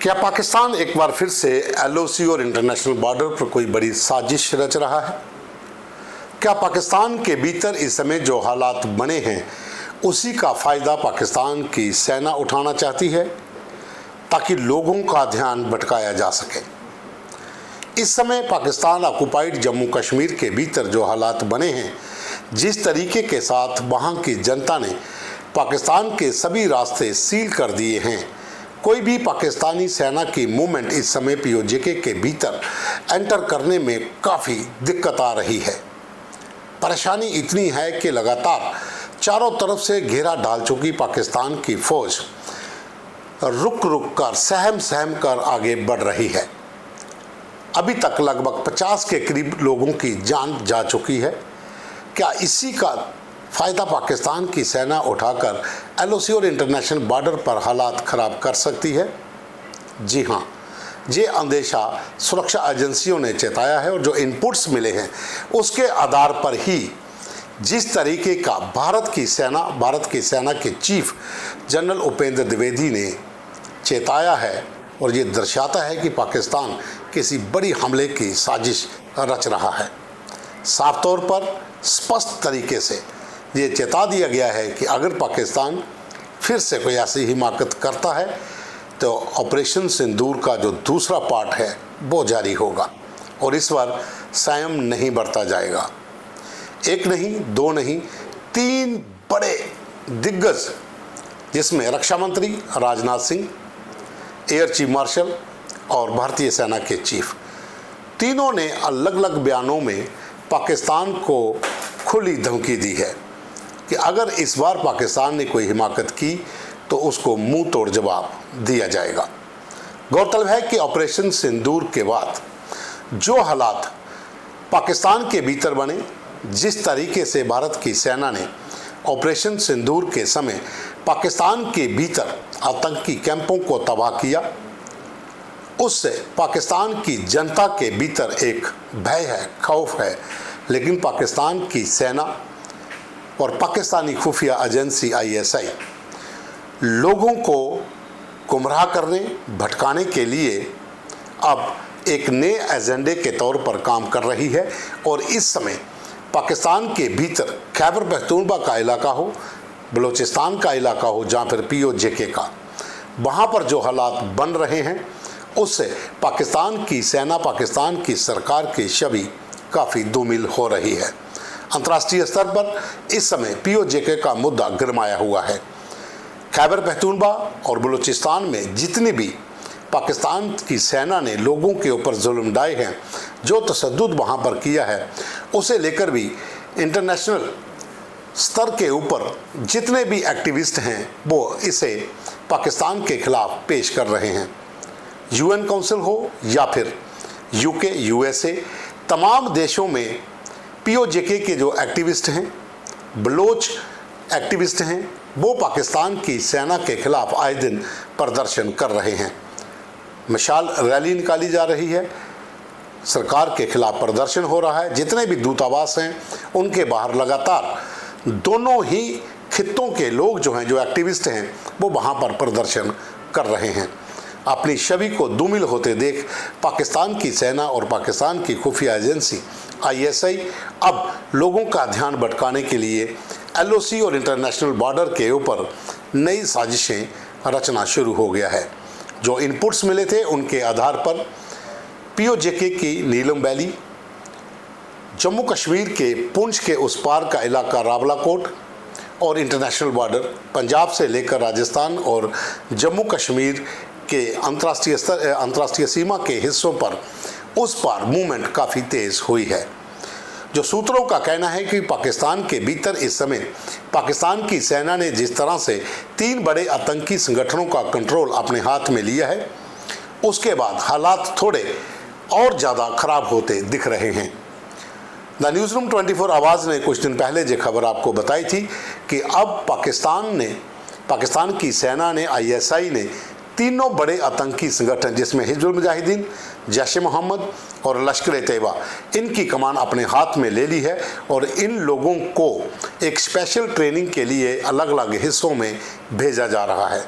क्या पाकिस्तान एक बार फिर से एलओसी और इंटरनेशनल बॉर्डर पर कोई बड़ी साजिश रच रहा है? क्या पाकिस्तान के भीतर इस समय जो हालात बने हैं उसी का फ़ायदा पाकिस्तान की सेना उठाना चाहती है ताकि लोगों का ध्यान भटकाया जा सके? इस समय पाकिस्तान ऑक्युपाइड जम्मू कश्मीर के भीतर जो हालात बने हैं, जिस तरीके के साथ वहाँ की जनता ने पाकिस्तान के सभी रास्ते सील कर दिए हैं, कोई भी पाकिस्तानी सेना की मूवमेंट इस समय पीओजेके के भीतर एंटर करने में काफ़ी दिक्कत आ रही है। परेशानी इतनी है कि लगातार चारों तरफ से घेरा डाल चुकी पाकिस्तान की फौज रुक रुक कर सहम कर आगे बढ़ रही है। अभी तक लगभग 50 के करीब लोगों की जान जा चुकी है। क्या इसी का फ़ायदा पाकिस्तान की सेना उठाकर एलओसी और इंटरनेशनल बॉर्डर पर हालात ख़राब कर सकती है? जी हाँ, ये अंदेशा सुरक्षा एजेंसियों ने चेताया है और जो इनपुट्स मिले हैं उसके आधार पर ही जिस तरीके का भारत की सेना के चीफ जनरल उपेंद्र द्विवेदी ने चेताया है, और ये दर्शाता है कि पाकिस्तान किसी बड़ी हमले की साजिश रच रहा है। साफ तौर पर स्पष्ट तरीके से ये चेता दिया गया है कि अगर पाकिस्तान फिर से कोई ऐसी हिमाकत करता है तो ऑपरेशन सिंदूर का जो दूसरा पार्ट है वो जारी होगा और इस बार संयम नहीं बरता जाएगा। एक नहीं, दो नहीं, 3 बड़े दिग्गज जिसमें रक्षा मंत्री Rajnath Singh, air chief marshal और भारतीय सेना के चीफ, तीनों ने अलग अलग बयानों में पाकिस्तान को खुली धमकी दी है कि अगर इस बार पाकिस्तान ने कोई हिमाकत की तो उसको मुंह तोड़ जवाब दिया जाएगा। गौरतलब है कि ऑपरेशन सिंदूर के बाद जो हालात पाकिस्तान के भीतर बने, जिस तरीके से भारत की सेना ने ऑपरेशन सिंदूर के समय पाकिस्तान के भीतर आतंकी कैंपों को तबाह किया, उससे पाकिस्तान की जनता के भीतर एक भय है, खौफ है। लेकिन पाकिस्तान की सेना और पाकिस्तानी खुफिया एजेंसी आईएसआई लोगों को गुमराह करने, भटकाने के लिए अब एक नए एजेंडे के तौर पर काम कर रही है। और इस समय पाकिस्तान के भीतर खैबर पख्तूनख्वा का इलाका हो, बलूचिस्तान का इलाका हो, जहाँ फिर पीओजेके का, वहाँ पर जो हालात बन रहे हैं उससे पाकिस्तान की सेना, पाकिस्तान की सरकार की छवि काफ़ी धूमिल हो रही है। अंतर्राष्ट्रीय स्तर पर इस समय पीओजेके का मुद्दा गरमाया हुआ है। खैबर पख्तूनख्वा और बलूचिस्तान में जितनी भी पाकिस्तान की सेना ने लोगों के ऊपर जुल्म ढाए हैं, जो तशद्दुद वहाँ पर किया है, उसे लेकर भी इंटरनेशनल स्तर के ऊपर जितने भी एक्टिविस्ट हैं वो इसे पाकिस्तान के खिलाफ पेश कर रहे हैं। यूएन काउंसिल हो या फिर यूके, यूएसए, तमाम देशों में पीओजेके के जो एक्टिविस्ट हैं, बलोच एक्टिविस्ट हैं, वो पाकिस्तान की सेना के खिलाफ आए दिन प्रदर्शन कर रहे हैं। मशाल रैली निकाली जा रही है, सरकार के खिलाफ प्रदर्शन हो रहा है। जितने भी दूतावास हैं उनके बाहर लगातार दोनों ही खित्तों के लोग जो हैं, जो एक्टिविस्ट हैं, वो वहाँ पर प्रदर्शन कर रहे हैं। अपनी छवि को धूमिल होते देख पाकिस्तान की सेना और पाकिस्तान की खुफिया एजेंसी आईएसआई अब लोगों का ध्यान भटकाने के लिए एलओसी और इंटरनेशनल बॉर्डर के ऊपर नई साजिशें रचना शुरू हो गया है। जो इनपुट्स मिले थे उनके आधार पर पीओजेके की नीलम वैली, जम्मू कश्मीर के पुंछ के उस पार का इलाका रावलाकोट और इंटरनेशनल बॉर्डर पंजाब से लेकर राजस्थान और जम्मू कश्मीर के अंतर्राष्ट्रीय सीमा के हिस्सों पर उस पार मूवमेंट काफ़ी तेज़ हुई है। जो सूत्रों का कहना है कि पाकिस्तान के भीतर इस समय पाकिस्तान की सेना ने जिस तरह से 3 बड़े आतंकी संगठनों का कंट्रोल अपने हाथ में लिया है, उसके बाद हालात थोड़े और ज़्यादा ख़राब होते दिख रहे हैं। द न्यूज़ रूम 24 आवाज़ ने कुछ दिन पहले जो खबर आपको बताई थी कि अब पाकिस्तान की सेना ने, आईएसआई ने, तीनों बड़े आतंकी संगठन जिसमें हिजबुल मुजाहिदीन, जैश-ए-मोहम्मद और लश्कर-ए-तैयबा, इनकी कमान अपने हाथ में ले ली है और इन लोगों को एक स्पेशल ट्रेनिंग के लिए अलग अलग हिस्सों में भेजा जा रहा है।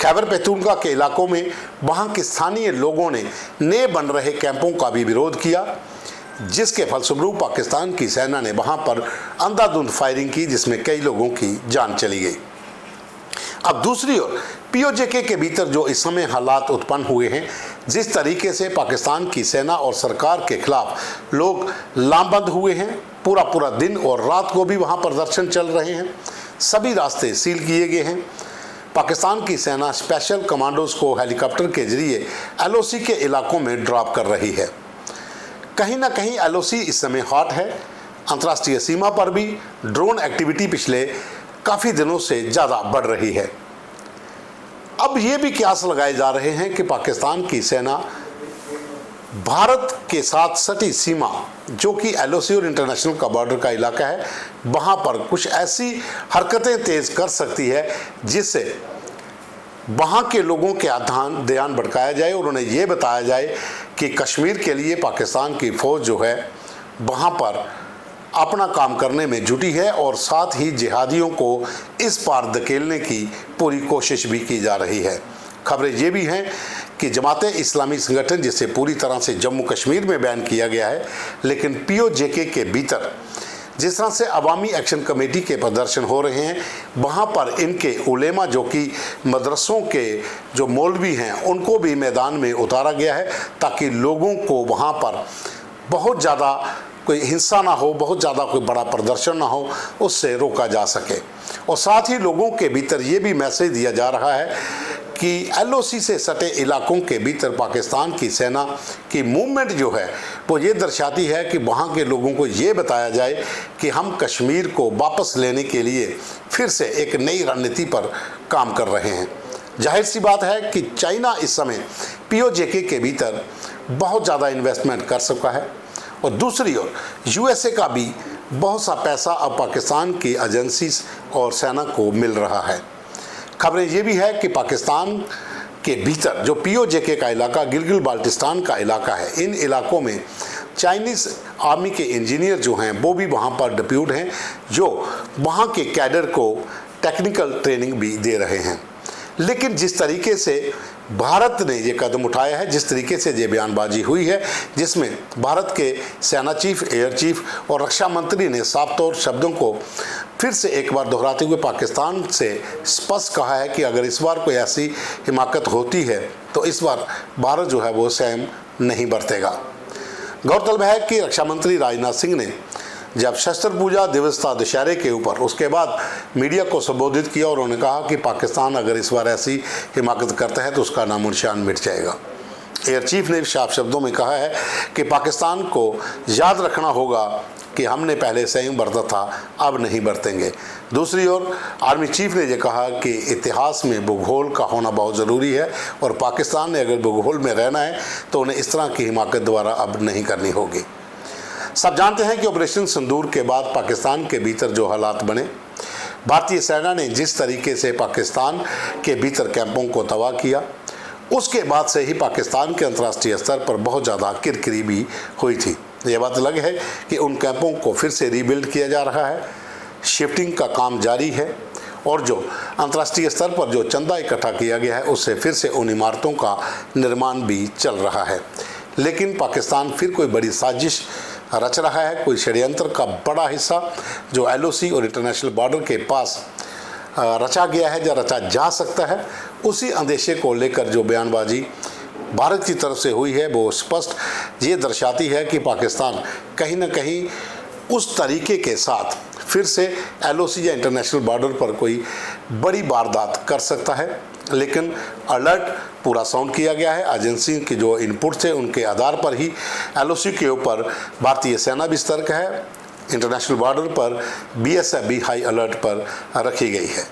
खैबर पख्तूनख्वा के इलाकों में वहां के स्थानीय लोगों ने नए बन रहे कैंपों का भी विरोध किया, जिसके फलस्वरूप पाकिस्तान की सेना ने वहां पर अंधाधुंध फायरिंग की, जिसमें कई लोगों की जान चली गई। अब दूसरी ओर पीओजेके के भीतर जो इस समय हालात उत्पन्न हुए हैं, जिस तरीके से पाकिस्तान की सेना और सरकार के खिलाफ लोग लामबंद हुए हैं, पूरा दिन और रात को भी वहां प्रदर्शन चल रहे हैं, सभी रास्ते सील किए गए हैं। पाकिस्तान की सेना स्पेशल कमांडोज को हेलीकॉप्टर के जरिए एलओसी के इलाकों में ड्रॉप कर रही है। कहीं ना कहीं एलओसी इस समय हॉट है। अंतर्राष्ट्रीय सीमा पर भी ड्रोन एक्टिविटी पिछले काफ़ी दिनों से ज़्यादा बढ़ रही है। अब ये भी कयास लगाए जा रहे हैं कि पाकिस्तान की सेना भारत के साथ सटी सीमा, जो कि एलओसी और इंटरनेशनल का बॉर्डर का इलाका है, वहाँ पर कुछ ऐसी हरकतें तेज़ कर सकती है जिससे वहाँ के लोगों के ध्यान भटकाया जाए और उन्हें यह बताया जाए कि कश्मीर के लिए पाकिस्तान की फ़ौज जो है वहाँ पर अपना काम करने में जुटी है और साथ ही जिहादियों को इस पार धकेलने की पूरी कोशिश भी की जा रही है। खबरें ये भी हैं कि जमाते इस्लामी संगठन, जिसे पूरी तरह से जम्मू कश्मीर में बैन किया गया है, लेकिन पीओजेके के भीतर जिस तरह से अवामी एक्शन कमेटी के प्रदर्शन हो रहे हैं, वहाँ पर इनके उलेमा जो कि मदरसों के जो मौलवी हैं उनको भी मैदान में उतारा गया है, ताकि लोगों को वहाँ पर बहुत ज़्यादा कोई हिंसा ना हो, बहुत ज़्यादा कोई बड़ा प्रदर्शन ना हो, उससे रोका जा सके। और साथ ही लोगों के भीतर ये भी मैसेज दिया जा रहा है कि एलओसी से सटे इलाकों के भीतर पाकिस्तान की सेना की मूवमेंट जो है वो ये दर्शाती है कि वहाँ के लोगों को ये बताया जाए कि हम कश्मीर को वापस लेने के लिए फिर से एक नई रणनीति पर काम कर रहे हैं। जाहिर सी बात है कि चाइना इस समय पीओजेके के भीतर बहुत ज़्यादा इन्वेस्टमेंट कर सका है और दूसरी ओर यूएसए का भी बहुत सा पैसा अब पाकिस्तान की एजेंसी और सेना को मिल रहा है। खबरें ये भी है कि पाकिस्तान के भीतर जो पीओजेके का इलाका, गिलगित बाल्टिस्तान का इलाका है, इन इलाकों में चाइनीज़ आर्मी के इंजीनियर जो हैं वो भी वहाँ पर डिप्यूट हैं, जो वहाँ के कैडर को टेक्निकल ट्रेनिंग भी दे रहे हैं। लेकिन जिस तरीके से भारत ने ये कदम उठाया है, जिस तरीके से ये बयानबाजी हुई है, जिसमें भारत के सेना चीफ, एयर चीफ और रक्षा मंत्री ने साफ तौर शब्दों को फिर से एक बार दोहराते हुए पाकिस्तान से स्पष्ट कहा है कि अगर इस बार कोई ऐसी हिमाकत होती है तो इस बार भारत जो है वो संयम नहीं बरतेगा। गौरतलब है कि रक्षा मंत्री राजनाथ सिंह ने जब शस्त्र पूजा दिवस था दशहरे के ऊपर, उसके बाद मीडिया को संबोधित किया और उन्होंने कहा कि पाकिस्तान अगर इस बार ऐसी हिमाकत करता है तो उसका नामो निशान मिट जाएगा। एयर चीफ ने साफ शब्दों में कहा है कि पाकिस्तान को याद रखना होगा कि हमने पहले संयम बरता था, अब नहीं बरतेंगे। दूसरी ओर आर्मी चीफ ने यह कहा कि इतिहास में भूगोल का होना बहुत ज़रूरी है और पाकिस्तान ने अगर भूगोल में रहना है तो उन्हें इस तरह की हिमाकत दोबारा अब नहीं करनी होगी। सब जानते हैं कि ऑपरेशन सिंदूर के बाद पाकिस्तान के भीतर जो हालात बने, भारतीय सेना ने जिस तरीके से पाकिस्तान के भीतर कैंपों को तबाह किया, उसके बाद से ही पाकिस्तान के अंतर्राष्ट्रीय स्तर पर बहुत ज़्यादा किरकिरी भी हुई थी। ये बात अलग है कि उन कैंपों को फिर से रीबिल्ड किया जा रहा है, शिफ्टिंग का काम जारी है और जो अंतर्राष्ट्रीय स्तर पर जो चंदा इकट्ठा किया गया है उससे फिर से उन इमारतों का निर्माण भी चल रहा है। लेकिन पाकिस्तान फिर कोई बड़ी साजिश रच रहा है, कोई षड्यंत्र का बड़ा हिस्सा जो एलओसी और इंटरनेशनल बॉर्डर के पास रचा गया है या रचा जा सकता है, उसी अंदेशे को लेकर जो बयानबाजी भारत की तरफ से हुई है वो स्पष्ट ये दर्शाती है कि पाकिस्तान कहीं ना कहीं उस तरीके के साथ फिर से एलओसी या इंटरनेशनल बॉर्डर पर कोई बड़ी वारदात कर सकता है। लेकिन अलर्ट पूरा साउंड किया गया है। एजेंसी के जो इनपुट थे उनके आधार पर ही एलओसी के ऊपर भारतीय सेना भी सतर्क है। इंटरनेशनल बॉर्डर पर बीएसएफ भी हाई अलर्ट पर रखी गई है।